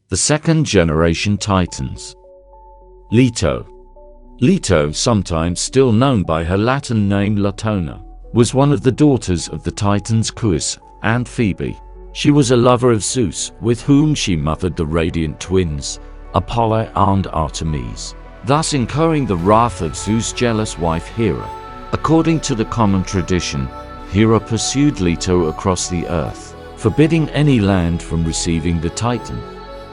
The second-generation Titans. Leto. Leto, sometimes still known by her Latin name Latona, was one of the daughters of the Titans Cuus and Phoebe. She was a lover of Zeus, with whom she mothered the radiant twins, Apollo and Artemis, thus incurring the wrath of Zeus' jealous wife Hera. According to the common tradition, Hera pursued Leto across the earth, forbidding any land from receiving the Titan.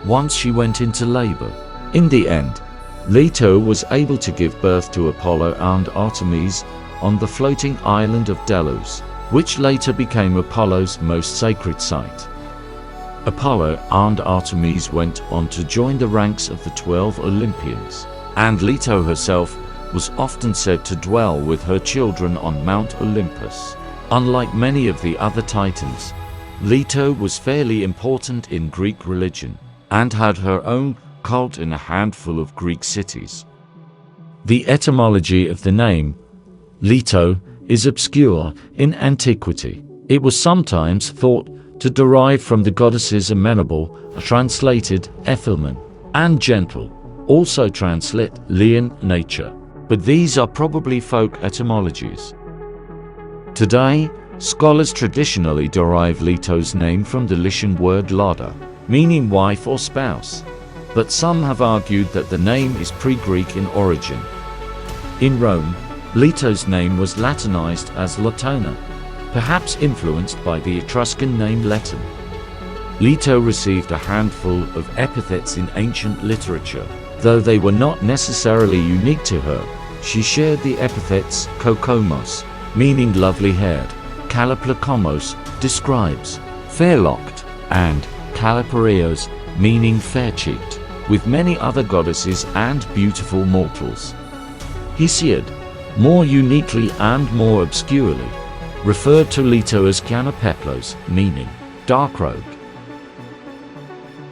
Once she went into labor. In the end, Leto was able to give birth to Apollo and Artemis on the floating island of Delos, which later became Apollo's most sacred site. Apollo and Artemis went on to join the ranks of the 12 Olympians, and Leto herself was often said to dwell with her children on Mount Olympus. Unlike many of the other Titans, Leto was fairly important in Greek religion and had her own cult in a handful of Greek cities. The etymology of the name, Leto, is obscure. In antiquity, it was sometimes thought to derive from the goddesses amenable, translated Ethelman, and gentle, also translate Leon, nature, but these are probably folk etymologies. Today, scholars traditionally derive Leto's name from the Lycian word Lada, meaning wife or spouse, but some have argued that the name is pre-Greek in origin. In Rome, Leto's name was Latinized as Latona, perhaps influenced by the Etruscan name Leton. Leto received a handful of epithets in ancient literature, though they were not necessarily unique to her. She shared the epithets Kokomos, meaning lovely-haired, Kaloplacomos, describes fair-locked, and Kalaparios, meaning fair-cheeked, with many other goddesses and beautiful mortals. Hesiod, more uniquely and more obscurely, referred to Leto as Kanapeplos, meaning dark-robed.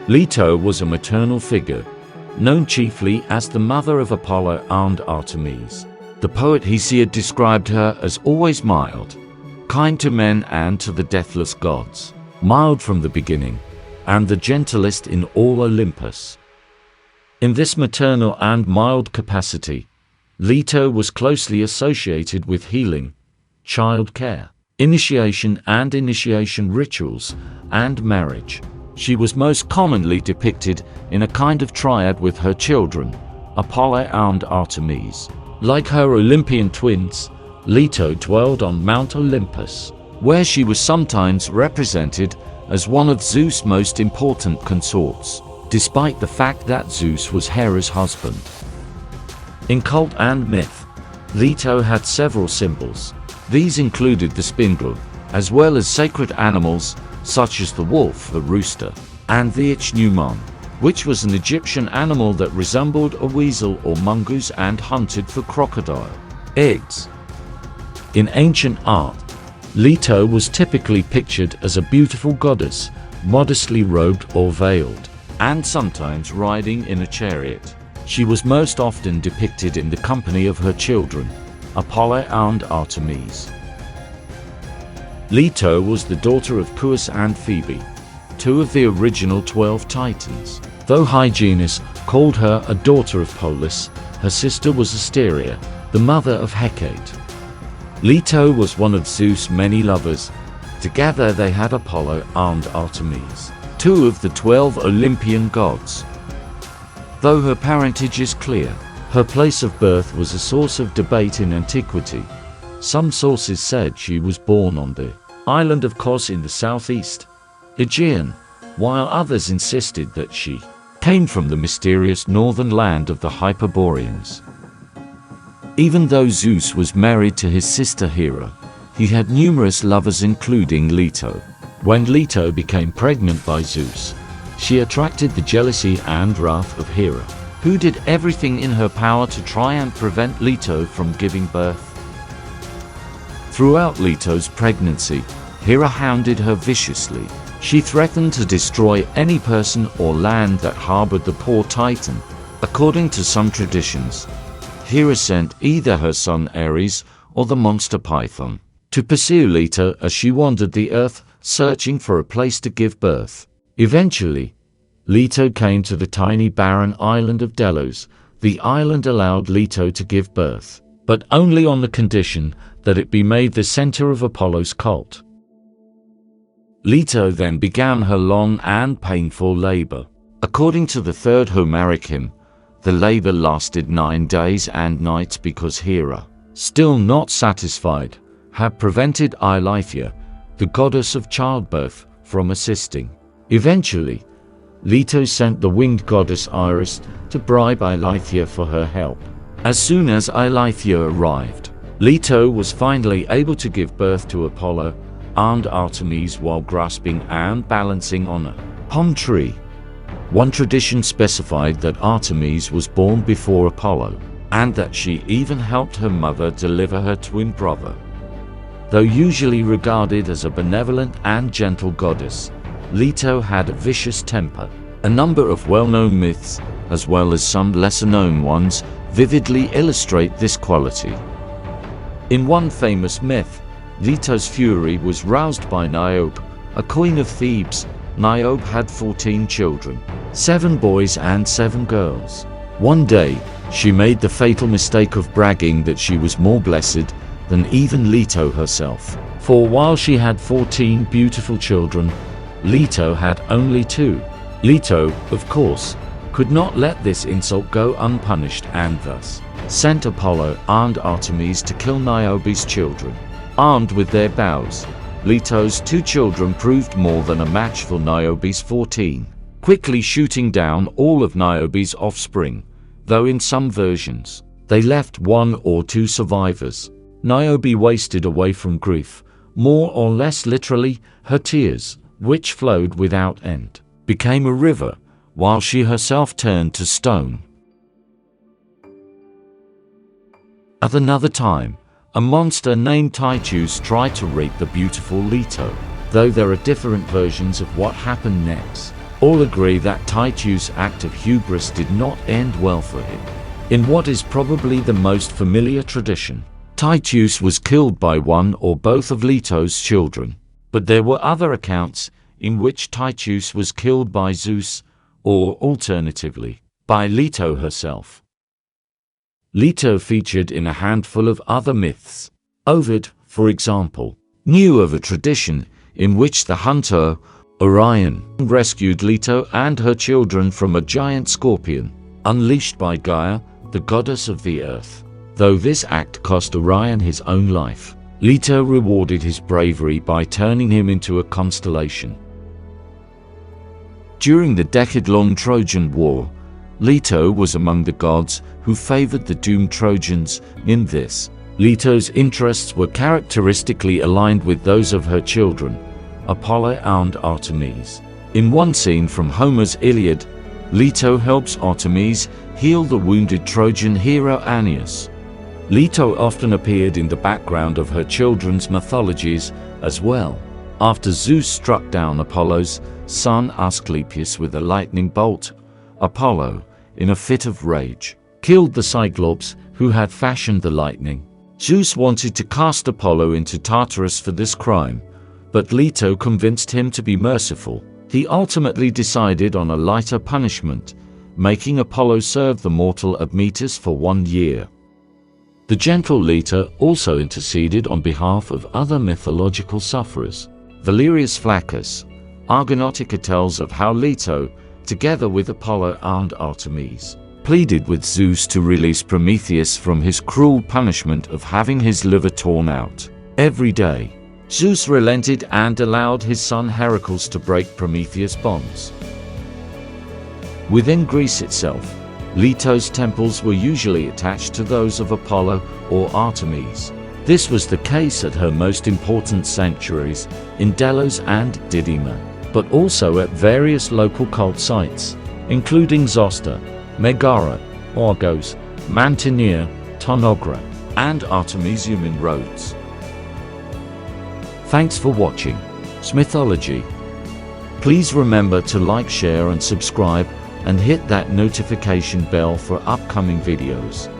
Leto was a maternal figure, known chiefly as the mother of Apollo and Artemis. The poet Hesiod described her as always mild, kind to men and to the deathless gods, mild from the beginning, and the gentlest in all Olympus. In this maternal and mild capacity, Leto was closely associated with healing, child care, initiation and initiation rituals, and marriage. She was most commonly depicted in a kind of triad with her children, Apollo and Artemis. Like her Olympian twins, Leto dwelled on Mount Olympus, where she was sometimes represented as one of Zeus' most important consorts, despite the fact that Zeus was Hera's husband. In cult and myth, Leto had several symbols. These included the spindle, as well as sacred animals such as the wolf, the rooster, and the ichneumon, which was an Egyptian animal that resembled a weasel or mongoose and hunted for crocodile eggs. In ancient art, Leto was typically pictured as a beautiful goddess, modestly robed or veiled, and sometimes riding in a chariot. She was most often depicted in the company of her children, Apollo and Artemis. Leto was the daughter of Cuus and Phoebe, two of the original 12 Titans. Though Hyginus called her a daughter of Polus, her sister was Asteria, the mother of Hecate. Leto was one of Zeus' many lovers. Together they had Apollo and Artemis, two of the 12 Olympian gods. Though her parentage is clear, her place of birth was a source of debate in antiquity. Some sources said she was born on the island of Kos in the southeast Aegean, while others insisted that she came from the mysterious northern land of the Hyperboreans. Even though Zeus was married to his sister Hera, he had numerous lovers including Leto. When Leto became pregnant by Zeus, she attracted the jealousy and wrath of Hera, who did everything in her power to try and prevent Leto from giving birth. Throughout Leto's pregnancy, Hera hounded her viciously. She threatened to destroy any person or land that harbored the poor Titan. According to some traditions, Hera sent either her son Ares or the monster Python to pursue Leto as she wandered the earth searching for a place to give birth. Eventually, Leto came to the tiny barren island of Delos. The island allowed Leto to give birth, but only on the condition that it be made the center of Apollo's cult. Leto then began her long and painful labor. According to the third Homeric hymn, the labor lasted 9 days and nights because Hera, still not satisfied, had prevented Eileithyia, the goddess of childbirth, from assisting. Eventually, Leto sent the winged goddess Iris to bribe Eileithyia for her help. As soon as Eileithyia arrived, Leto was finally able to give birth to Apollo and Artemis while grasping and balancing on a palm tree. One tradition specified that Artemis was born before Apollo, and that she even helped her mother deliver her twin brother. Though usually regarded as a benevolent and gentle goddess, Leto had a vicious temper. A number of well-known myths, as well as some lesser-known ones, vividly illustrate this quality. In one famous myth, Leto's fury was roused by Niobe, a queen of Thebes. Niobe had 14 children, 7 boys and 7 girls. One day, she made the fatal mistake of bragging that she was more blessed than even Leto herself. For while she had 14 beautiful children, Leto had only 2. Leto, of course, could not let this insult go unpunished and thus sent Apollo and Artemis to kill Niobe's children. Armed with their bows, Leto's 2 children proved more than a match for Niobe's 14, quickly shooting down all of Niobe's offspring, though in some versions, they left 1 or 2 survivors. Niobe wasted away from grief, more or less literally. Her tears, which flowed without end, became a river, while she herself turned to stone. At another time, a monster named Titus tried to rape the beautiful Leto. Though there are different versions of what happened next, all agree that Titus' act of hubris did not end well for him. In what is probably the most familiar tradition, Titus was killed by one or both of Leto's children, but there were other accounts in which Titus was killed by Zeus, or alternatively, by Leto herself. Leto featured in a handful of other myths. Ovid, for example, knew of a tradition in which the hunter Orion rescued Leto and her children from a giant scorpion, unleashed by Gaia, the goddess of the earth. Though this act cost Orion his own life, Leto rewarded his bravery by turning him into a constellation. During the decade-long Trojan War, Leto was among the gods who favored the doomed Trojans. In this, Leto's interests were characteristically aligned with those of her children, Apollo and Artemis. In one scene from Homer's Iliad, Leto helps Artemis heal the wounded Trojan hero Aeneas. Leto often appeared in the background of her children's mythologies as well. After Zeus struck down Apollo's son Asclepius with a lightning bolt, Apollo, in a fit of rage, killed the Cyclops who had fashioned the lightning. Zeus wanted to cast Apollo into Tartarus for this crime, but Leto convinced him to be merciful. He ultimately decided on a lighter punishment, making Apollo serve the mortal Admetus for 1 year. The gentle Leto also interceded on behalf of other mythological sufferers. Valerius Flaccus, Argonautica tells of how Leto, together with Apollo and Artemis, pleaded with Zeus to release Prometheus from his cruel punishment of having his liver torn out every day. Zeus relented and allowed his son Heracles to break Prometheus' bonds. Within Greece itself, Leto's temples were usually attached to those of Apollo or Artemis. This was the case at her most important sanctuaries in Delos and Didyma, but also at various local cult sites, including Zoster, Megara, Argos, Mantinea, Tanagra, and Artemisium in Rhodes. Thanks for watching Smithology. Please remember to like, share and subscribe, and hit that notification bell for upcoming videos.